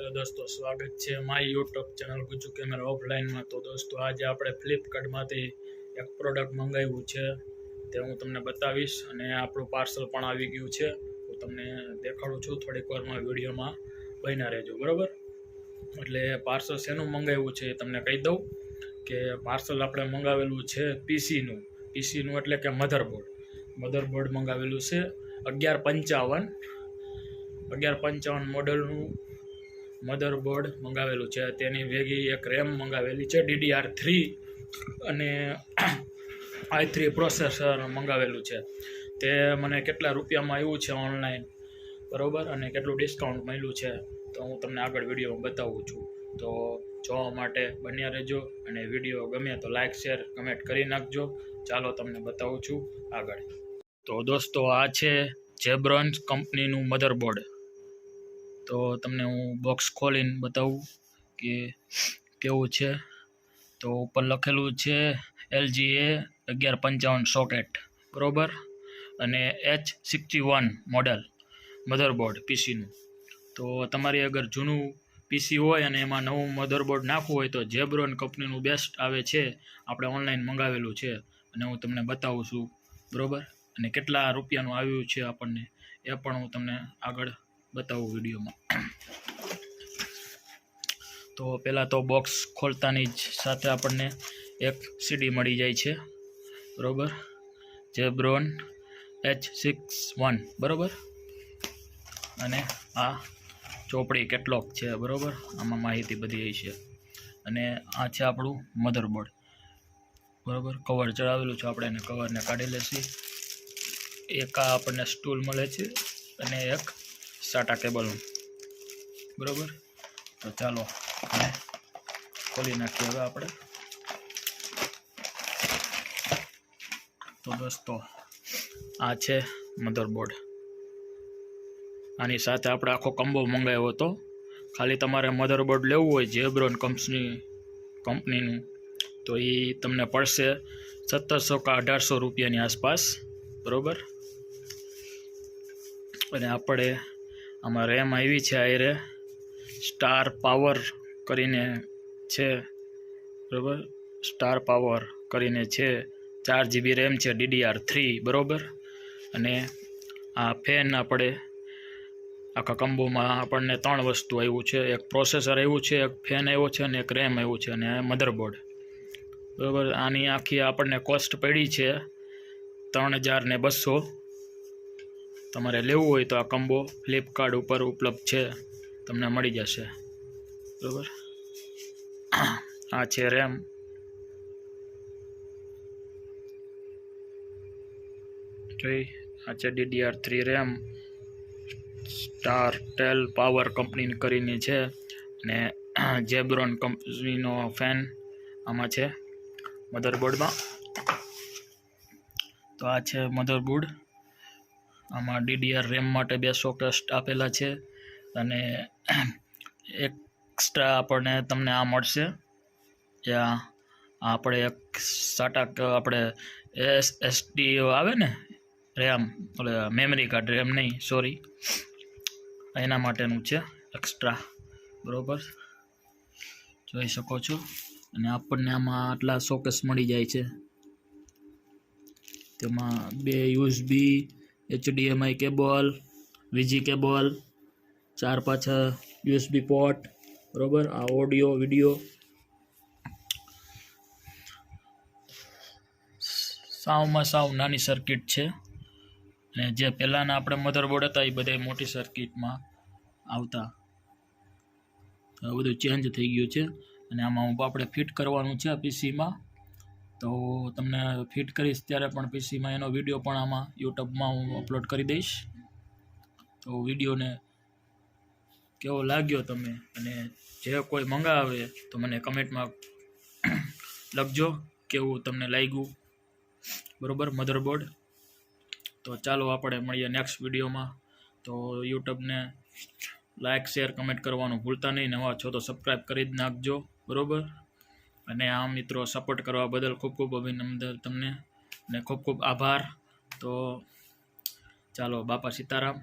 Hello દોસ્તો, સ્વાગત છે મારી યુટ્યુબ ચેનલ ગુજુ કેમેરા ઓફલાઈનમાં। તો દોસ્તો, આજે આપણે ફ્લિપકાર્ટમાંથી એક પ્રોડક્ટ મંગાવ્યું છે તે હું તમને બતાવીશ, અને આપણું પાર્સલ પણ આવી ગયું છે। હું તમને દેખાડું છું, થોડીક વારમાં વિડીયોમાં બન્યા રહેજો, બરાબર। એટલે પાર્સલ શેનું મંગાવ્યું છે એ તમને કહી દઉં કે પાર્સલ આપણે મંગાવેલું છે પીસીનું એટલે કે મધરબોર્ડ મંગાવેલું છે 1155 મોડલનું મધરબોર્ડ મંગાવેલું છે। તેની ભેગી એક રેમ મંગાવેલી છે DDR3 અને i3 પ્રોસેસર મંગાવેલું છે। તે મને કેટલા રૂપિયામાં આવ્યું છે ઓનલાઈન, બરાબર, અને કેટલું ડિસ્કાઉન્ટ મળ્યું છે તો હું તમને આગળ વિડીયોમાં બતાવું છું। તો જોવા માટે બન્યા રહેજો, અને વિડીયો ગમે તો લાઇક શેર કમેન્ટ કરી નાખજો। ચાલો તમને બતાવું છું આગળ। તો દોસ્તો, આ છે જેબ્રોન કંપનીનું મધરબોર્ડ। તો તમને હું બોક્સ ખોલીને બતાવું કે કેવું છે। તો ઉપર લખેલું છે LGA 1155 સોકેટ, બરાબર, અને H61 મોડલ મધરબોર્ડ પીસીનું। તો તમારી અગર જૂનું પીસી હોય અને એમાં નવું મધરબોર્ડ નાખવું હોય તો જેબ્રોન કંપનીનું બેસ્ટ આવે છે। આપણે ઓનલાઈન મંગાવેલું છે અને હું તમને બતાવું છું, બરાબર, અને કેટલા રૂપિયાનું આવ્યું છે આપણને એ પણ હું તમને આગળ બતાવું વિડીયોમાં। તો પહેલાં તો બોક્સ ખોલતાની જ સાથે આપણને એક સીડી મળી જાય છે, બરાબર, જેબ્રોન H61, બરાબર, અને આ ચોપડી કેટલોક છે, બરાબર, આમાં માહિતી બધી છે। અને આ છે આપણું મધરબોર્ડ, બરાબર, કવર ચડાવેલું છે, આપણે એને કવરને કાઢી લેશી। એક આ આપણને સ્ટૂલ મળે છે અને એક સાટા કેબલ, બરાબર। તો ચાલો અને ખોલી નાખીએ હવે આપણે। તો દોસ્તો, આ છે મધરબોર્ડ। આની સાથે આપણે આખો કમ્બો મંગાવ્યો હતો। ખાલી તમારે મધરબોર્ડ લેવું હોય જેબ્રોન કંપનીનું તો એ તમને પડશે 1700 કે 1800 રૂપિયાની આસપાસ, બરાબર। અને આપણે આમાં રેમ આવી છે આયરે સ્ટાર પાવર કરીને છે, બરાબર, સ્ટાર પાવર કરીને છે, 4 GB રેમ છે DDR3, બરાબર। અને આ ફેન આપણે આખા કંબોમાં આપણને 3 વસ્તુ આવ્યું છે, એક પ્રોસેસર આવ્યું છે, એક ફેન આવ્યો છે અને એક રેમ આવ્યું છે, અને મધરબોર્ડ, બરાબર। આની આખી આપણને કોસ્ટ પડી છે 3200। તમારે લેવું હોય તો આ કંબો ફ્લિપકાર્ટ ઉપર ઉપલબ્ધ છે, તમને મળી જશે, બરાબર। આ છે રેમ, જોઈ, આ છે DDR3 રેમ, સ્ટાર ટેલ પાવર કંપની કરીને છે, અને જેબ્રોન કંપનીનો ફેન આમાં છે મધરબોર્ડમાં। તો આ છે મધરબોર્ડ, આમાં DDR રેમ માટે 2 સોકેટ આપેલા છે, અને એક્સ્ટ્રા આપણને તમને આ મળશે, આ આપણે એક સાટા આપણે SSD આવે ને રેમ, એટલે મેમરી કાર્ડ, રેમ નહીં, સોરી, એના માટેનું છે એક્સ્ટ્રા, બરાબર, જોઈ શકો છો। અને આપણને આમાં આટલા સોકેસ મળી જાય છે, તેમાં 2 USB HDMI cable, VG cable, 4-5 USB port, બરાબર। આ ઓડિયો વિડીયો સાવ નાની સર્કિટ છે, અને જે પહેલાંના આપણે મધરબોર્ડ હતા એ બધા મોટી સર્કિટમાં આવતા, બધું ચેન્જ થઈ ગયું છે। અને આમાં આપણે ફિટ કરવાનું છે પીસીમાં, તો તમને ફિટ કરીશ ત્યારે પણ પીસીમાં એનો વિડીયો પણ આમાં યુટ્યુબમાં હું અપલોડ કરી દઈશ। તો વિડીયોને કેવો લાગ્યો તમે, અને જે કોઈ મંગાવે તો મને કમેન્ટમાં લખજો કેવું તમને લાગ્યું, બરાબર, મધરબોર્ડ। તો ચાલો આપણે મળીએ નેક્સ્ટ વિડીયોમાં। તો યુટ્યુબને લાઇક શેર કમેન્ટ કરવાનું ભૂલતા નહીં, નવા છો તો સબસ્ક્રાઈબ કરી જ નાખજો, બરાબર। અને આ મિત્રો સપોર્ટ કરવા બદલ ખૂબ ખૂબ અભિનંદન તમને, અને ખૂબ ખૂબ આભાર। તો ચાલો, બાપા સીતારામ।